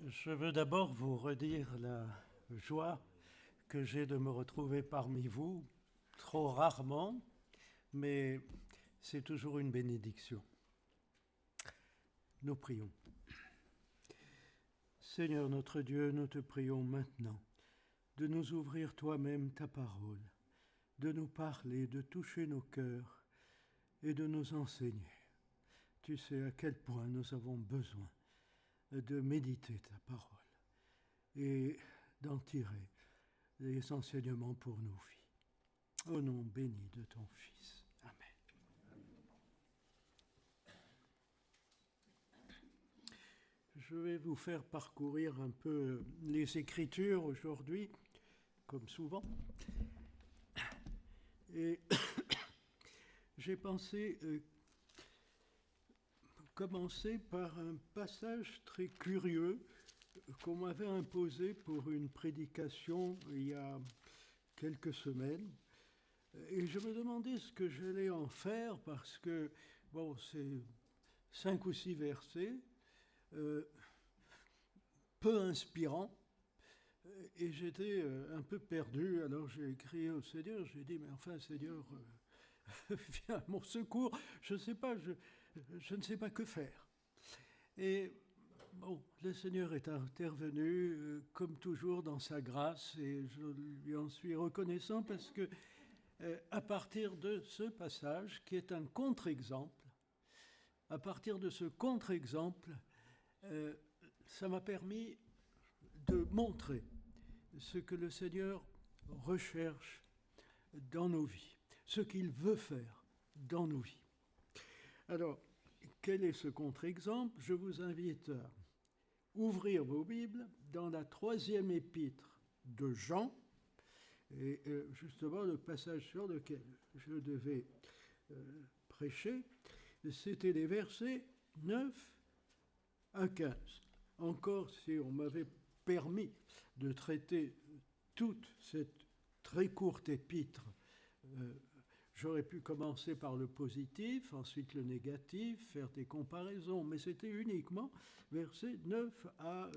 Je veux d'abord vous redire la joie que j'ai de me retrouver parmi vous, trop rarement, mais c'est toujours une bénédiction. Nous prions. Seigneur notre Dieu, nous te prions maintenant de nous ouvrir toi-même ta parole, de nous parler, de toucher nos cœurs et de nous enseigner. Tu sais à quel point nous avons besoin de méditer ta parole et d'en tirer les enseignements pour nos vies. Au nom béni de ton Fils. Amen. Je vais vous faire parcourir un peu les Écritures aujourd'hui, comme souvent. Et j'ai pensé commencer par un passage très curieux qu'on m'avait imposé pour une prédication il y a quelques semaines. Et je me demandais ce que j'allais en faire parce que, bon, c'est 5 ou 6 versets, peu inspirants, et j'étais un peu perdu. Alors j'ai crié au Seigneur, j'ai dit, mais enfin Seigneur, viens à mon secours, je ne sais pas, je ne sais pas que faire. Et bon, le Seigneur est intervenu, comme toujours, dans sa grâce, et je lui en suis reconnaissant parce que, à partir de ce passage, qui est un contre-exemple, à partir de ce contre-exemple, ça m'a permis de montrer ce que le Seigneur recherche dans nos vies, ce qu'il veut faire dans nos vies. Alors, quel est ce contre-exemple ? Je vous invite à ouvrir vos Bibles dans la 3e épître de Jean, et justement le passage sur lequel je devais prêcher, c'était les versets 9 à 15. Encore, si on m'avait permis de traiter toute cette très courte épître, j'aurais pu commencer par le positif, ensuite le négatif, faire des comparaisons, mais c'était uniquement versets 9 à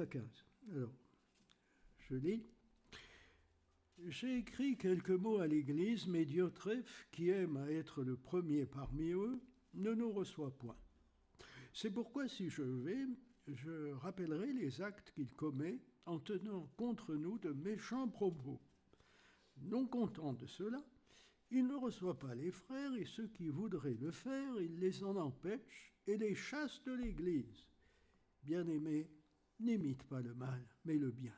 15. Alors, je lis. J'ai écrit quelques mots à l'Église, mais Diotrephe, qui aime à être le premier parmi eux, ne nous reçoit point. C'est pourquoi si je vais, je rappellerai les actes qu'il commet en tenant contre nous de méchants propos. Non content de cela, il ne reçoit pas les frères et ceux qui voudraient le faire, il les en empêche et les chasse de l'Église. Bien-aimé, n'imite pas le mal, mais le bien.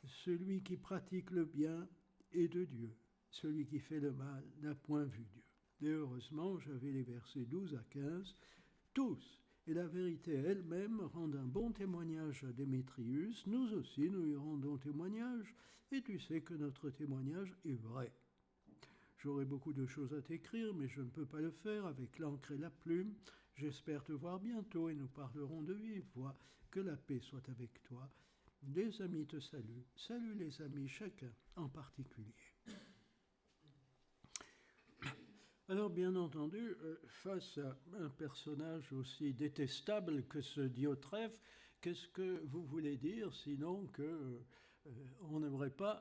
Celui qui pratique le bien est de Dieu. Celui qui fait le mal n'a point vu Dieu. Et heureusement, j'avais les versets 12 à 15. Tous, et la vérité elle-même, rendent un bon témoignage à Démétrius. Nous aussi, nous lui rendons témoignage, et tu sais que notre témoignage est vrai. J'aurais beaucoup de choses à t'écrire, mais je ne peux pas le faire avec l'encre et la plume. J'espère te voir bientôt, et nous parlerons de vive voix. Que la paix soit avec toi. Les amis te saluent. Salut les amis, chacun en particulier. Alors, bien entendu, face à un personnage aussi détestable que ce Diotrephe, qu'est-ce que vous voulez dire sinon que on n'aimerait pas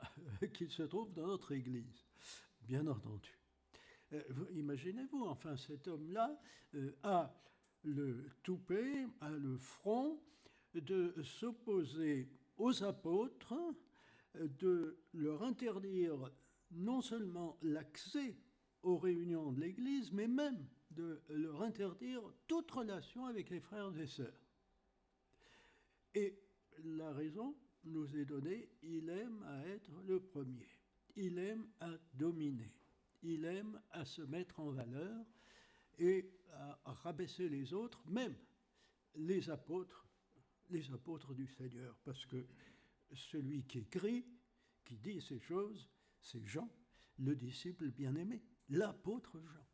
qu'il se trouve dans notre Église ? Bien entendu. Imaginez-vous, enfin, cet homme-là a le toupet, a le front de s'opposer aux apôtres, de leur interdire non seulement l'accès aux réunions de l'Église, mais même de leur interdire toute relation avec les frères et sœurs. Et la raison nous est donnée, il aime à être le premier, il aime à dominer, il aime à se mettre en valeur et à rabaisser les autres, même les apôtres du Seigneur, parce que celui qui écrit, qui dit ces choses, c'est Jean, le disciple bien-aimé, l'apôtre Jean.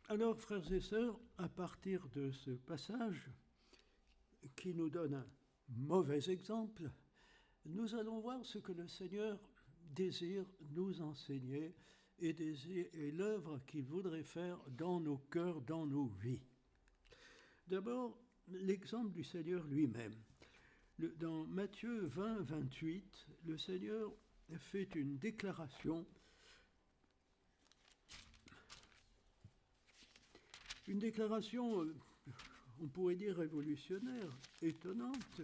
Alors, frères et sœurs, à partir de ce passage qui nous donne un mauvais exemple, nous allons voir ce que le Seigneur désire nous enseigner et l'œuvre qu'il voudrait faire dans nos cœurs, dans nos vies. D'abord, l'exemple du Seigneur lui-même. Dans Matthieu 20, 28, le Seigneur fait une déclaration, on pourrait dire révolutionnaire, étonnante.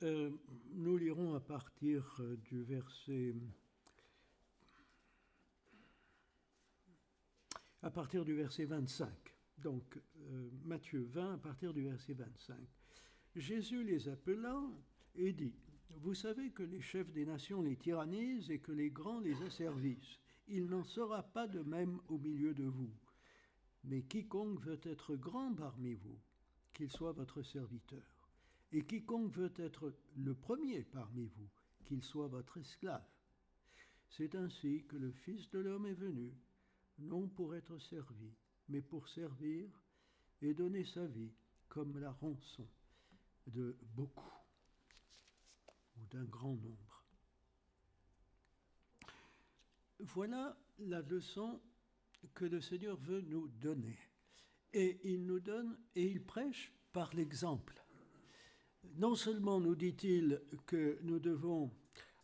Nous lirons à partir du verset 25. Donc, Matthieu 20, à partir du verset 25. Jésus les appela et dit, « Vous savez que les chefs des nations les tyrannisent et que les grands les asservissent. Il n'en sera pas de même au milieu de vous. Mais quiconque veut être grand parmi vous, qu'il soit votre serviteur. Et quiconque veut être le premier parmi vous, qu'il soit votre esclave. C'est ainsi que le Fils de l'homme est venu, non pour être servi, mais pour servir et donner sa vie comme la rançon de beaucoup ou d'un grand nombre. » Voilà la leçon que le Seigneur veut nous donner. Et il nous donne, et il prêche par l'exemple. Non seulement nous dit-il que nous devons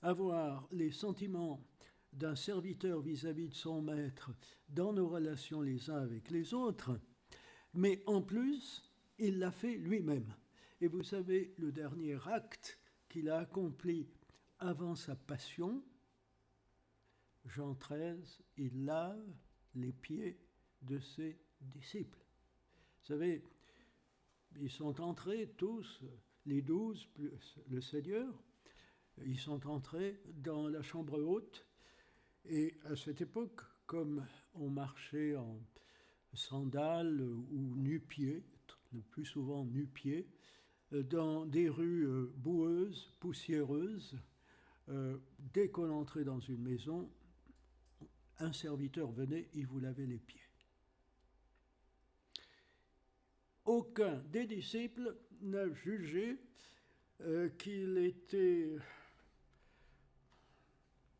avoir les sentiments d'un serviteur vis-à-vis de son maître dans nos relations les uns avec les autres, mais en plus, il l'a fait lui-même. Et vous savez, le dernier acte qu'il a accompli avant sa passion, Jean 13, il lave les pieds de ses disciples. Vous savez, ils sont entrés tous, les 12 plus le Seigneur, ils sont entrés dans la chambre haute. Et à cette époque, comme on marchait en sandales ou nu-pieds, le plus souvent nu-pieds, dans des rues boueuses, poussiéreuses, dès qu'on entrait dans une maison, un serviteur venait, il vous lavait les pieds. Aucun des disciples n'a jugé qu'il était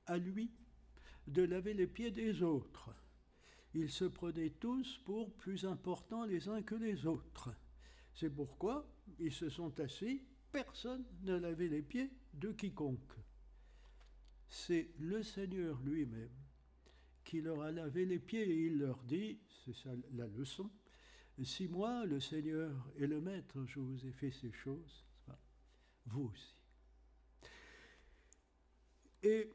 à lui de laver les pieds des autres. Ils se prenaient tous pour plus importants les uns que les autres. C'est pourquoi ils se sont assis, personne ne lavait les pieds de quiconque. C'est le Seigneur lui-même qui leur a lavé les pieds et il leur dit, c'est ça la leçon, si moi, le Seigneur et le Maître, je vous ai fait ces choses, vous aussi. Et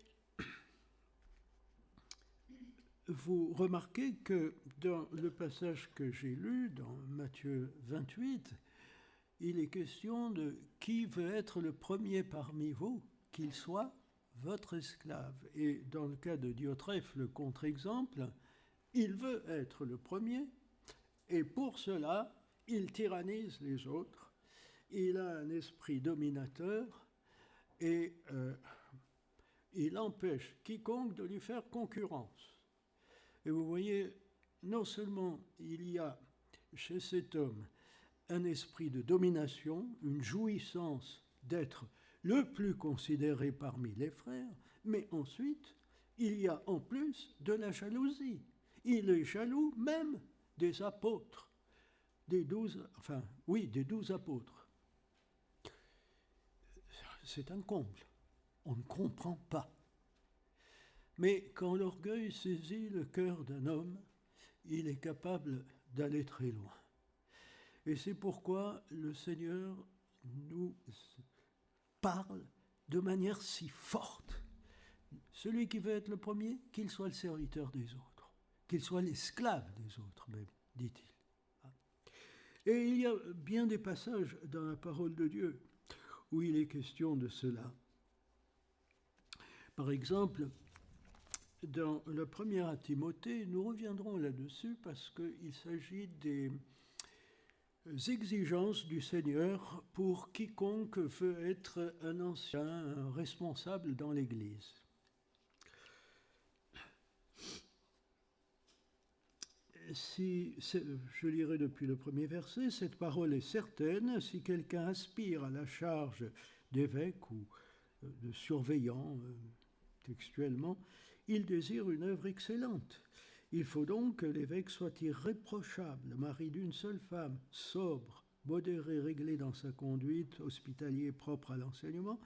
vous remarquez que dans le passage que j'ai lu, dans Matthieu 28, il est question de qui veut être le premier parmi vous, qu'il soit votre esclave. Et dans le cas de Diotrephe, le contre-exemple, il veut être le premier, et pour cela, il tyrannise les autres. Il a un esprit dominateur et il empêche quiconque de lui faire concurrence. Et vous voyez, non seulement il y a chez cet homme un esprit de domination, une jouissance d'être le plus considéré parmi les frères, mais ensuite, il y a en plus de la jalousie. Il est jaloux même des apôtres, des 12 apôtres. C'est un comble. On ne comprend pas. Mais quand l'orgueil saisit le cœur d'un homme, il est capable d'aller très loin. Et c'est pourquoi le Seigneur nous parle de manière si forte. Celui qui veut être le premier, qu'il soit le serviteur des autres, qu'il soit l'esclave des autres même, dit-il. Et il y a bien des passages dans la parole de Dieu où il est question de cela. Par exemple, dans la première à Timothée, nous reviendrons là-dessus parce qu'il s'agit des exigences du Seigneur pour quiconque veut être un ancien, un responsable dans l'Église. Je lirai depuis le premier verset, cette parole est certaine, si quelqu'un aspire à la charge d'évêque ou de surveillant textuellement, il désire une œuvre excellente. Il faut donc que l'évêque soit irréprochable, mari d'une seule femme, sobre, modéré, réglé dans sa conduite, hospitalier, propre à l'enseignement.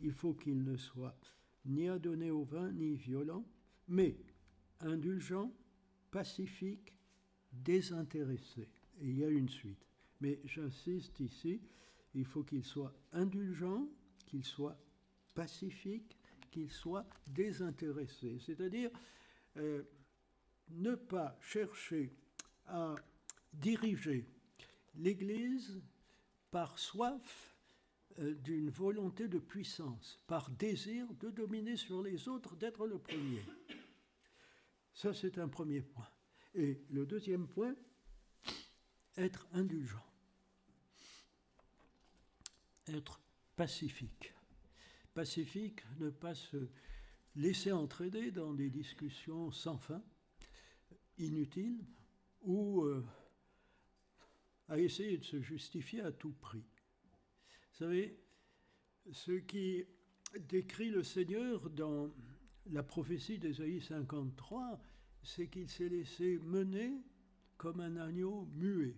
Il faut qu'il ne soit ni adonné au vin, ni violent, mais indulgent, pacifique, désintéressé. Et il y a une suite. Mais j'insiste ici, il faut qu'il soit indulgent, qu'il soit pacifique, qu'il soit désintéressé. C'est-à-dire ne pas chercher à diriger l'Église par soif d'une volonté de puissance, par désir de dominer sur les autres, d'être le premier. Ça, c'est un premier point. Et le deuxième point, être indulgent, être pacifique. Pacifique, ne pas se laisser entraîner dans des discussions sans fin, inutiles, ou à essayer de se justifier à tout prix. Vous savez, ce qui décrit le Seigneur dans la prophétie d'Ésaïe 53, c'est qu'il s'est laissé mener comme un agneau muet.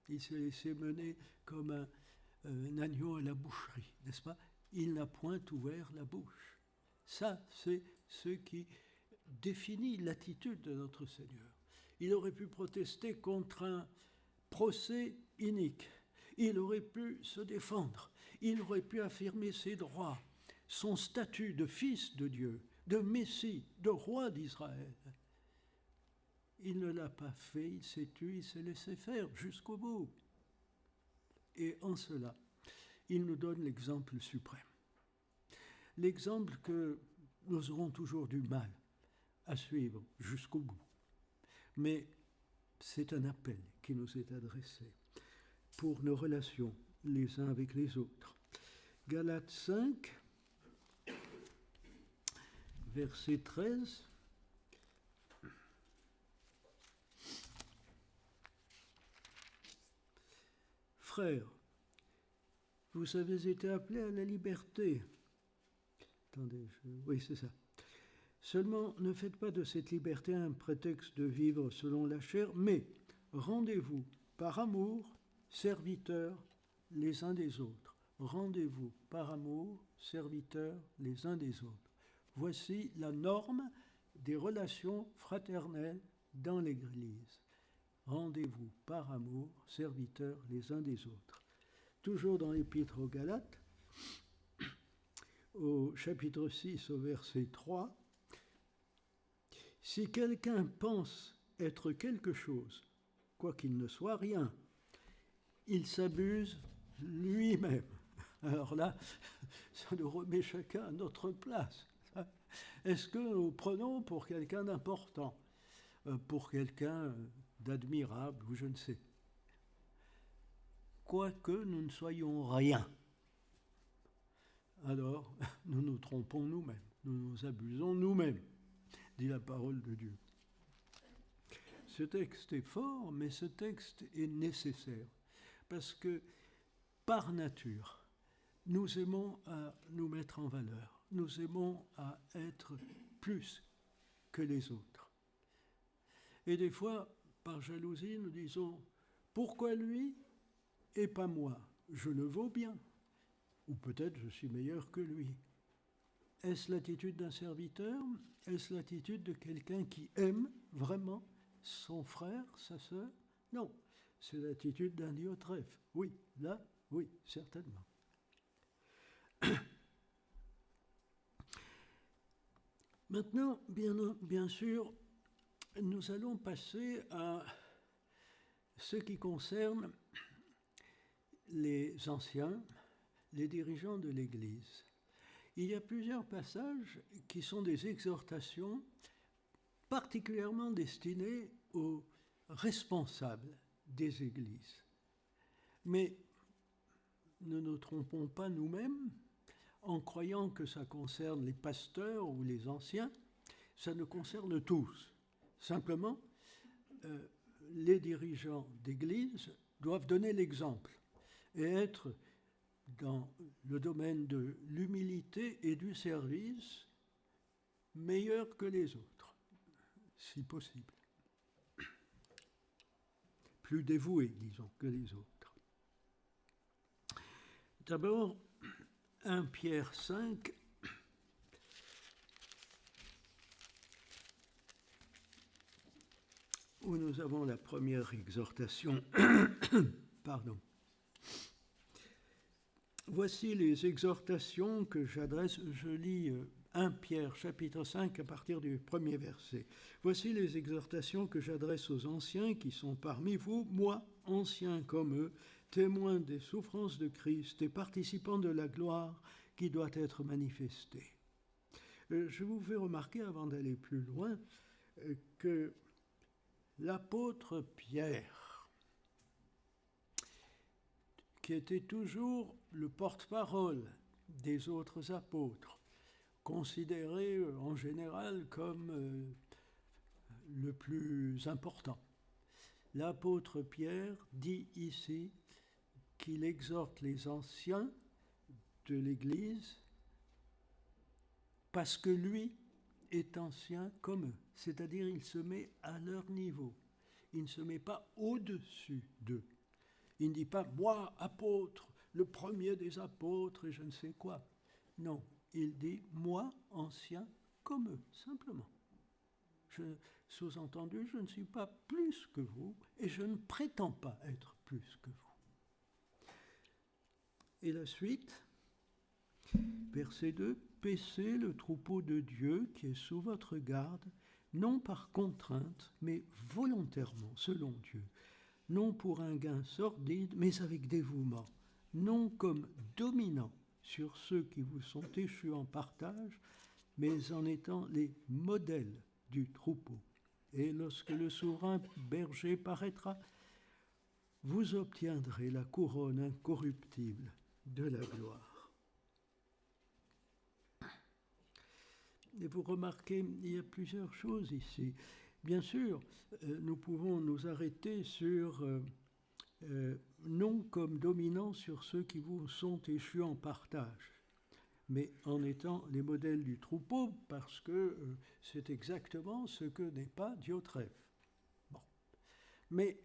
Il s'est laissé mener comme un agneau à la boucherie, n'est-ce pas? Il n'a point ouvert la bouche. Ça, c'est ce qui définit l'attitude de notre Seigneur. Il aurait pu protester contre un procès inique. Il aurait pu se défendre. Il aurait pu affirmer ses droits, son statut de fils de Dieu, de Messie, de roi d'Israël. Il ne l'a pas fait, il s'est tu, il s'est laissé faire jusqu'au bout. Et en cela, il nous donne l'exemple suprême. L'exemple que nous aurons toujours du mal à suivre jusqu'au bout. Mais c'est un appel qui nous est adressé pour nos relations les uns avec les autres. Galates 5, verset 13. Frères, vous avez été appelés à la liberté. Attendez, oui, c'est ça. Seulement, ne faites pas de cette liberté un prétexte de vivre selon la chair, mais rendez-vous par amour, serviteurs les uns des autres. Rendez-vous par amour, serviteurs les uns des autres. Voici la norme des relations fraternelles dans l'Église. Rendez-vous par amour, serviteurs les uns des autres. Toujours dans l'Épître aux Galates, au chapitre 6, au verset 3, « Si quelqu'un pense être quelque chose, quoiqu'il ne soit rien, il s'abuse lui-même. » Alors là, ça nous remet chacun à notre place. Est-ce que nous prenons pour quelqu'un d'important, pour quelqu'un d'admirable, ou je ne sais. Quoique nous ne soyons rien, alors nous nous trompons nous-mêmes, nous nous abusons nous-mêmes, dit la parole de Dieu. Ce texte est fort, mais ce texte est nécessaire, parce que par nature, nous aimons à nous mettre en valeur, nous aimons à être plus que les autres. Et des fois, par jalousie, nous disons « Pourquoi lui et pas moi? Je le vaux bien. Ou peut-être je suis meilleur que lui. » Est-ce l'attitude d'un serviteur? Est-ce l'attitude de quelqu'un qui aime vraiment son frère, sa sœur? Non, c'est l'attitude d'un Diotrephe. Oui, là, oui, certainement. Maintenant, bien sûr, nous allons passer à ce qui concerne les anciens, les dirigeants de l'Église. Il y a plusieurs passages qui sont des exhortations particulièrement destinées aux responsables des Églises. Mais ne nous trompons pas nous-mêmes en croyant que ça concerne les pasteurs ou les anciens, ça nous concerne tous. Simplement, les dirigeants d'Église doivent donner l'exemple et être dans le domaine de l'humilité et du service meilleurs que les autres, si possible. Plus dévoués, disons, que les autres. D'abord, 1 Pierre 5, où nous avons la première exhortation. Pardon. Voici les exhortations que j'adresse, je lis 1 Pierre chapitre 5 à partir du premier verset. Voici les exhortations que j'adresse aux anciens qui sont parmi vous, moi, anciens comme eux, témoins des souffrances de Christ et participants de la gloire qui doit être manifestée. Je vous fais remarquer, avant d'aller plus loin, que l'apôtre Pierre, qui était toujours le porte-parole des autres apôtres, considéré en général comme le plus important. L'apôtre Pierre dit ici qu'il exhorte les anciens de l'Église parce que lui est ancien comme eux, c'est-à-dire il se met à leur niveau, il ne se met pas au-dessus d'eux. Il ne dit pas « moi, apôtre, le premier des apôtres et je ne sais quoi ». Non, il dit « moi, ancien comme eux », simplement. Sous-entendu, je ne suis pas plus que vous et je ne prétends pas être plus que vous. Et la suite, verset 2, « Paissez le troupeau de Dieu qui est sous votre garde, non par contrainte, mais volontairement, selon Dieu. Non pour un gain sordide, mais avec dévouement, non comme dominant sur ceux qui vous sont échus en partage, mais en étant les modèles du troupeau. Et lorsque le souverain berger paraîtra, vous obtiendrez la couronne incorruptible de la gloire. » Et vous remarquez, il y a plusieurs choses ici. Bien sûr, nous pouvons nous arrêter sur non comme dominant sur ceux qui vous sont échus en partage, mais en étant les modèles du troupeau, parce que c'est exactement ce que n'est pas Diotrephe. Bon. Mais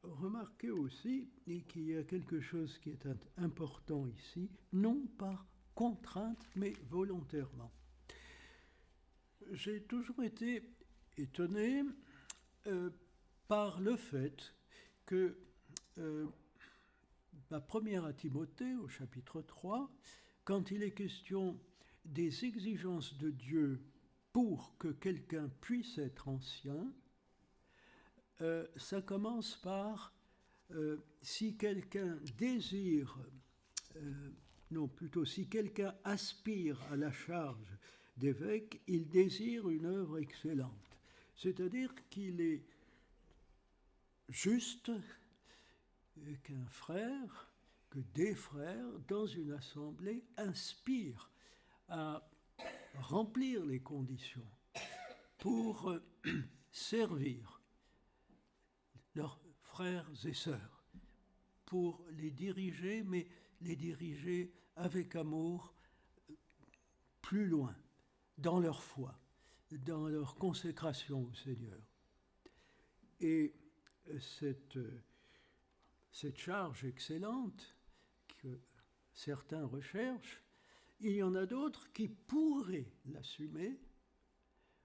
remarquez aussi qu'il y a quelque chose qui est important ici, non par contrainte, mais volontairement. J'ai toujours été étonné par le fait que la première à Timothée, au chapitre 3, quand il est question des exigences de Dieu pour que quelqu'un puisse être ancien, ça commence par si quelqu'un désire, non plutôt si quelqu'un aspire à la charge d'évêque, il désire une œuvre excellente. C'est-à-dire qu'il est juste qu'un frère, que des frères, dans une assemblée, inspirent à remplir les conditions pour servir leurs frères et sœurs, pour les diriger, mais les diriger avec amour plus loin, dans leur foi, dans leur consécration au Seigneur. Et cette charge excellente que certains recherchent, il y en a d'autres qui pourraient l'assumer,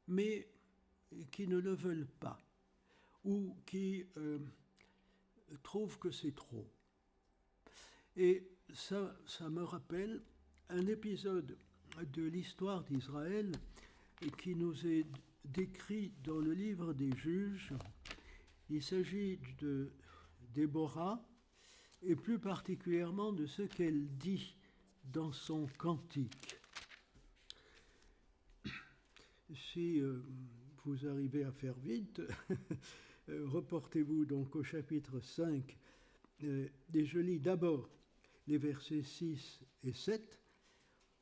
mais qui ne le veulent pas, ou qui trouvent que c'est trop. Et ça me rappelle un épisode de l'histoire d'Israël qui nous est décrit dans le livre des Juges. Il s'agit de Déborah, et plus particulièrement de ce qu'elle dit dans son cantique. Si vous arrivez à faire vite, reportez-vous donc au chapitre 5, et je lis d'abord les versets 6 et 7.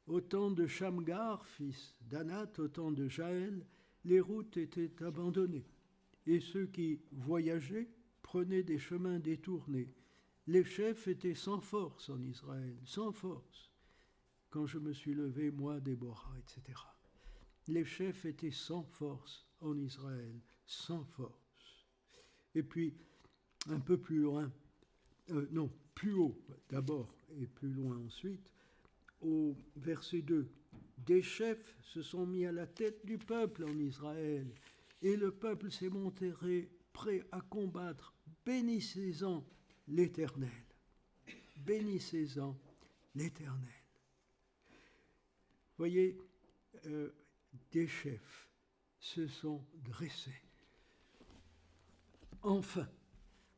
Au temps de Shamgar, fils d'Anath, au temps de Jaël, les routes étaient abandonnées, et ceux qui voyageaient prenaient des chemins détournés. les chefs étaient sans force en Israël, sans force. Quand je me suis levé, moi, Déborah, etc. Les chefs étaient sans force en Israël, sans force. Et puis, un peu plus loin, non, plus haut d'abord et plus loin ensuite, au verset 2, des chefs se sont mis à la tête du peuple en Israël, et le peuple s'est montré prêt à combattre. Bénissez-en l'Éternel. Bénissez-en l'Éternel. Voyez, des chefs se sont dressés. Enfin,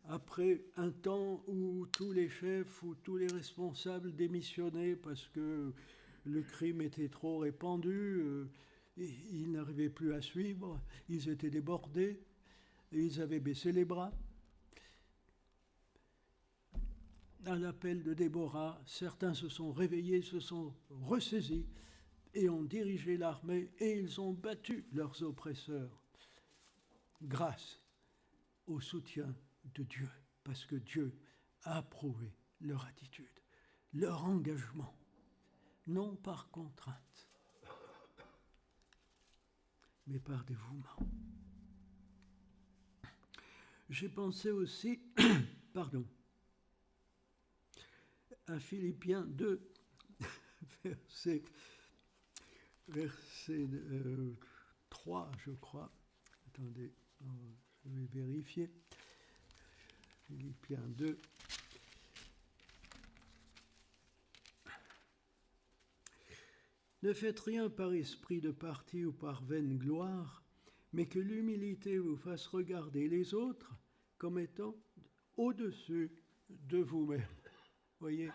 après un temps où tous les chefs ou tous les responsables démissionnaient parce que le crime était trop répandu, ils n'arrivaient plus à suivre, ils étaient débordés, ils avaient baissé les bras. À l'appel de Déborah, certains se sont réveillés, se sont ressaisis et ont dirigé l'armée et ils ont battu leurs oppresseurs grâce au soutien de Dieu, parce que Dieu a approuvé leur attitude, leur engagement, non par contrainte, mais par dévouement. J'ai pensé aussi, à Philippiens 2, verset 3, je crois. Attendez, je vais vérifier. Philippiens 2. Ne faites rien par esprit de parti ou par vaine gloire, mais que l'humilité vous fasse regarder les autres comme étant au-dessus de vous-même. Voyez,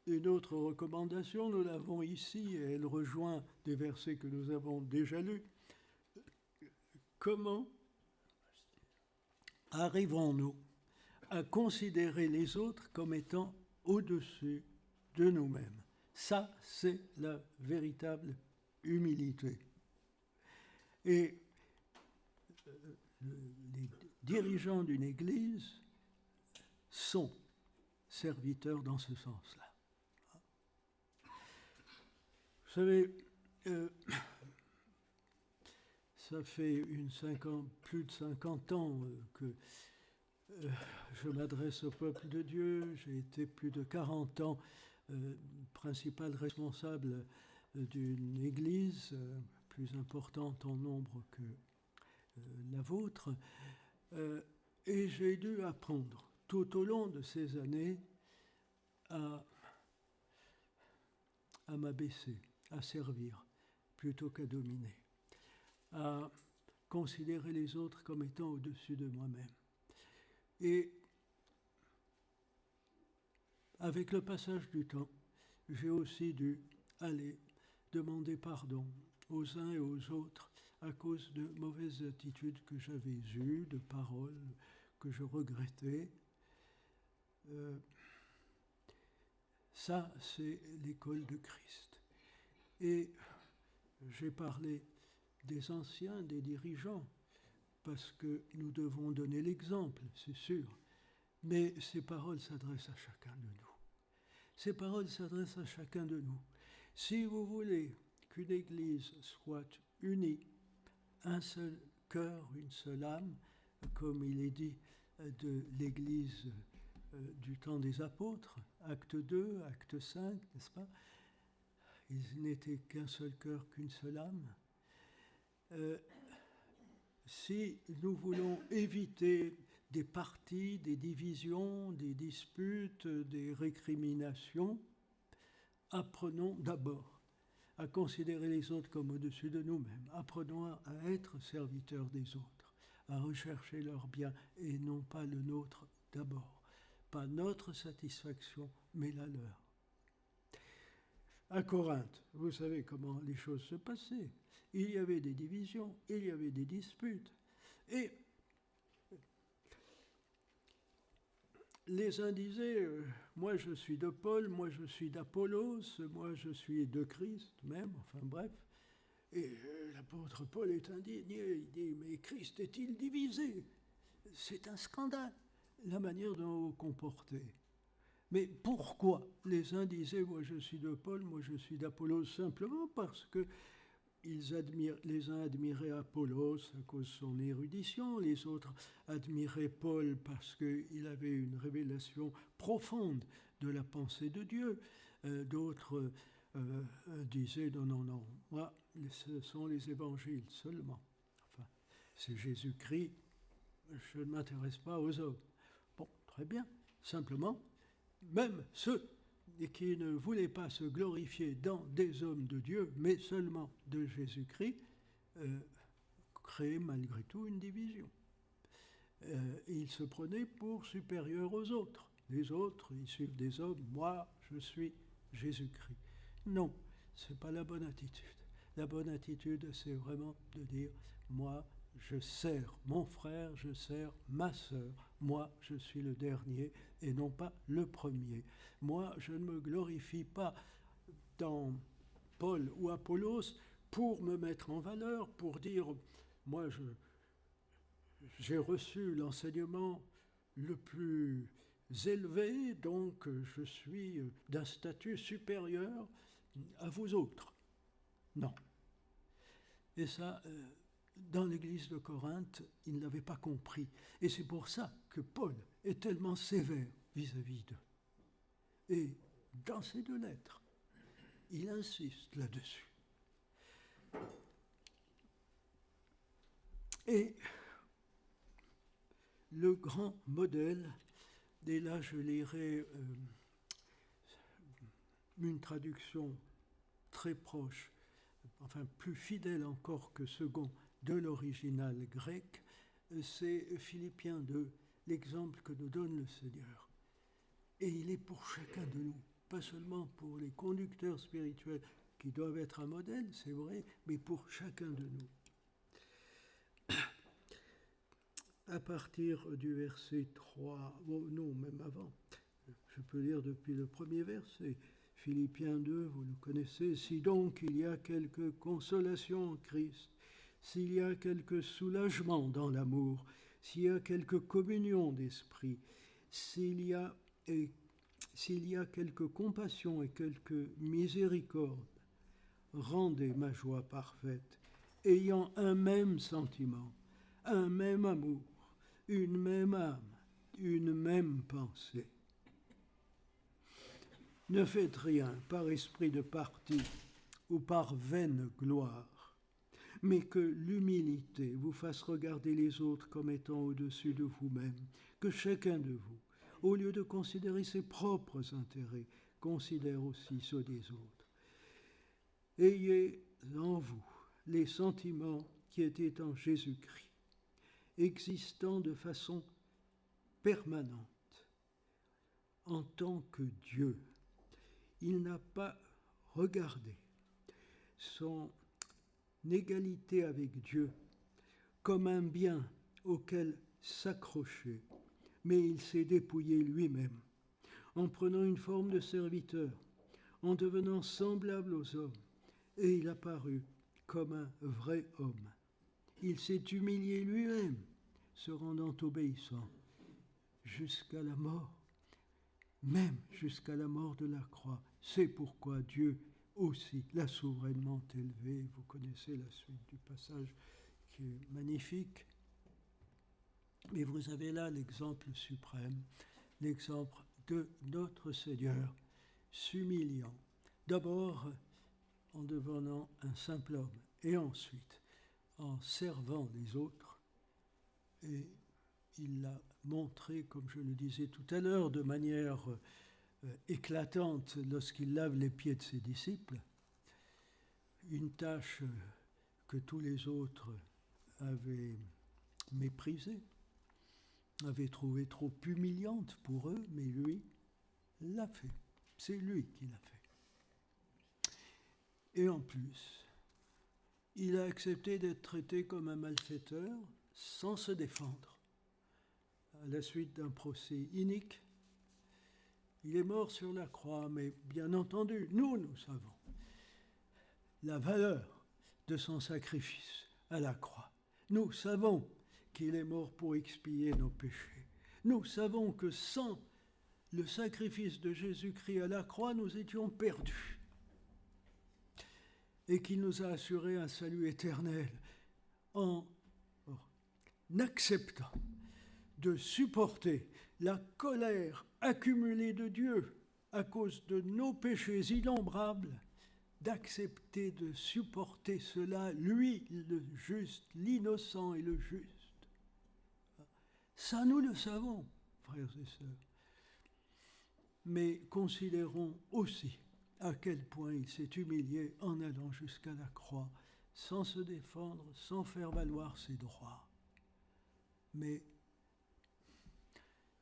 une autre recommandation, nous l'avons ici, et elle rejoint des versets que nous avons déjà lus. Comment arrivons-nous à considérer les autres comme étant au-dessus de nous-mêmes? Ça, c'est la véritable humilité. Et les dirigeants d'une église sont serviteurs dans ce sens-là. Vous savez, ça fait plus de 50 ans que je m'adresse au peuple de Dieu. J'ai été plus de 40 ans principal responsable d'une église plus importante en nombre que la vôtre. Et j'ai dû apprendre tout au long de ces années à m'abaisser, à servir plutôt qu'à dominer, à considérer les autres comme étant au-dessus de moi-même. Et avec le passage du temps, j'ai aussi dû aller demander pardon aux uns et aux autres à cause de mauvaises attitudes que j'avais eues, de paroles que je regrettais. Ça, c'est l'école de Christ. Et j'ai parlé des anciens, des dirigeants, parce que nous devons donner l'exemple, c'est sûr. Mais ces paroles s'adressent à chacun de nous. Ces paroles s'adressent à chacun de nous. Si vous voulez qu'une Église soit unie, un seul cœur, une seule âme, comme il est dit de l'Église du temps des apôtres, acte 2, acte 5, n'est-ce pas? Ils n'étaient qu'un seul cœur, qu'une seule âme. Si nous voulons éviter des partis, des divisions, des disputes, des récriminations, apprenons d'abord à considérer les autres comme au-dessus de nous-mêmes. Apprenons à être serviteurs des autres, à rechercher leur bien et non pas le nôtre d'abord. Pas notre satisfaction, mais la leur. À Corinthe, vous savez comment les choses se passaient. Il y avait des divisions, il y avait des disputes. Et les uns disaient, moi je suis de Paul, moi je suis d'Apollos, moi je suis de Christ même, enfin bref. Et l'apôtre Paul est indigné, il dit, mais Christ est-il divisé? C'est un scandale. la manière dont vous vous comportez. Mais pourquoi les uns disaient « moi je suis de Paul, moi je suis d'Apollos » simplement parce que les uns admiraient Apollos à cause de son érudition, les autres admiraient Paul parce qu'il avait une révélation profonde de la pensée de Dieu. D'autres disaient non, moi ce sont les évangiles seulement. Enfin, c'est Jésus-Christ, je ne m'intéresse pas aux hommes. Bon, très bien, simplement, même ceux qui ne voulaient pas se glorifier dans des hommes de Dieu, mais seulement de Jésus-Christ, créaient malgré tout une division. Ils se prenaient pour supérieurs aux autres. Les autres, ils suivent des hommes, moi, je suis Jésus-Christ. Non, ce n'est pas la bonne attitude. La bonne attitude, c'est vraiment de dire, moi, je sers mon frère, je sers ma sœur. Moi, je suis le dernier et non pas le premier. Moi, je ne me glorifie pas dans Paul ou Apollos pour me mettre en valeur, pour dire, moi, j'ai reçu l'enseignement le plus élevé, donc je suis d'un statut supérieur à vous autres. Non. Et ça, dans l'église de Corinthe, ils ne l'avaient pas compris. Et c'est pour ça que Paul est tellement sévère vis-à-vis d'eux. Et dans ces 2 lettres, il insiste là-dessus. Et le grand modèle, et là je lirai une traduction très proche, enfin plus fidèle encore que second de l'original grec, c'est Philippiens 2, l'exemple que nous donne le Seigneur. Et il est pour chacun de nous, pas seulement pour les conducteurs spirituels qui doivent être un modèle, c'est vrai, mais pour chacun de nous. À partir du verset 3, non, même avant, je peux lire depuis le premier verset, Philippiens 2, vous le connaissez, « Si donc il y a quelque consolation en Christ, s'il y a quelque soulagement dans l'amour, s'il y a quelque communion d'esprit, s'il y a quelque compassion et quelque miséricorde, rendez ma joie parfaite, ayant un même sentiment, un même amour, une même âme, une même pensée. Ne faites rien par esprit de parti ou par vaine gloire, mais que l'humilité vous fasse regarder les autres comme étant au-dessus de vous-même, que chacun de vous, au lieu de considérer ses propres intérêts, considère aussi ceux des autres. Ayez en vous les sentiments qui étaient en Jésus-Christ, existant de façon permanente en tant que Dieu. Il n'a pas regardé son égalité avec Dieu comme un bien auquel s'accrocher, mais il s'est dépouillé lui-même en prenant une forme de serviteur, en devenant semblable aux hommes, et il apparut comme un vrai homme. Il s'est humilié lui-même, se rendant obéissant jusqu'à la mort, même jusqu'à la mort de la croix. C'est pourquoi Dieu aussi l'a souverainement élevé. Vous connaissez la suite du passage qui est magnifique. Mais vous avez là l'exemple suprême, l'exemple de notre Seigneur s'humiliant, d'abord en devenant un simple homme, et ensuite en servant les autres. Et il l'a montré, comme je le disais tout à l'heure, de manière éclatante lorsqu'il lave les pieds de ses disciples, une tâche que tous les autres avaient méprisée, avaient trouvée trop humiliante pour eux, mais lui l'a fait. C'est lui qui l'a fait. Et en plus, il a accepté d'être traité comme un malfaiteur sans se défendre. À la suite d'un procès inique, il est mort sur la croix, mais bien entendu, nous savons la valeur de son sacrifice à la croix. Nous savons qu'il est mort pour expier nos péchés. Nous savons que sans le sacrifice de Jésus-Christ à la croix, nous étions perdus. Et qu'il nous a assuré un salut éternel en acceptant de supporter la colère accumulée de Dieu à cause de nos péchés innombrables, d'accepter de supporter cela, lui, le juste, l'innocent et le juste. Ça, nous le savons, frères et sœurs. Mais considérons aussi à quel point il s'est humilié en allant jusqu'à la croix, sans se défendre, sans faire valoir ses droits, mais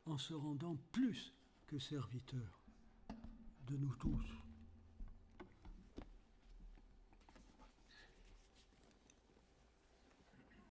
en se rendant plus que serviteur de nous tous.